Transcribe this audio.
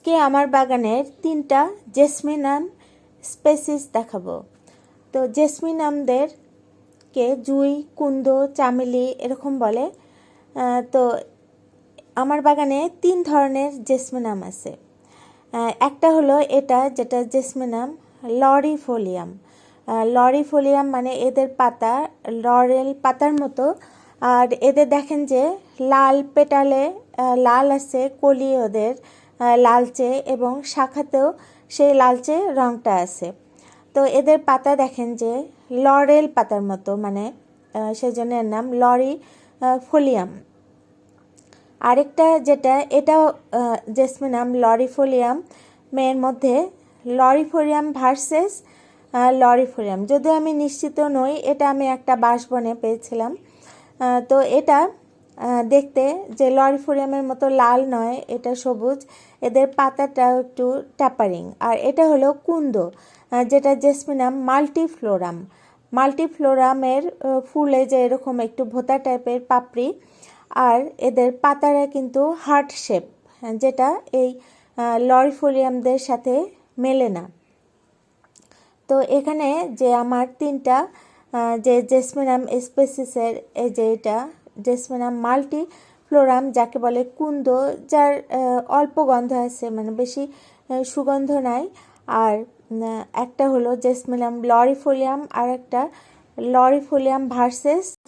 আজকে আমার বাগানের 3টা জেসমিনাম স্পেসিস দেখাবো। তো জেসমিনামদেরকে জুঁই, কুন্দ, চামেলি এরকম বলে। তো আমার বাগানে 3 ধরনের জেসমিনাম আছে। একটা হলো এটা, যেটা জেসমিনাম লরিফোলিয়াম। লরিফোলিয়াম মানে এদের পাতা লরেল পাতার মতো, আর এদের দেখেন যে লাল পেটালে লাল আছে, কলি ওদের লালচে, এবং শাখাতেও সেই লালচে রঙটা আছে। তো এদের পাতা দেখেন যে লরেল পাতার মতো, মানে সেই জন্য এর নাম লরিফোলিয়াম। আরেকটা যেটা, এটাও জেসমিনাম লরিফোলিয়াম, মেয়ের মধ্যে লরিফোলিয়াম ভার্সেস লরিফোলিয়াম। যদিও আমি নিশ্চিত নই, এটা আমি একটা বাঁশবনে পেয়েছিলাম। তো এটা দেখতে যে লরিফোলিয়ামের মতো লাল নয়, এটা সবুজ, এদের পাতাটাও একটু ট্যাপারিং। আর এটা হলো কুন্দ, যেটা জেসমিনাম মাল্টিফ্লোরাম। মাল্টিফ্লোরামের ফুলে যে এরকম একটু ভোঁতা টাইপের পাপড়ি, আর এদের পাতারা কিন্তু হার্ট শেপ, যেটা এই লরিফোলিয়ামদের সাথে মেলে না। তো এখানে যে আমার 3টা যে জেসমিনাম স্পেসিসের, এই যে এটা জেসমিনাম মাল্টিফ্লোরাম যাকে বলে কুন্দ, যার অল্প গন্ধ আছে, মানে বেশি সুগন্ধ নাই। আর একটা হলো জেসমিনাম লরিফোলিয়াম, আর একটা লরিফোলিয়াম ভার্সেস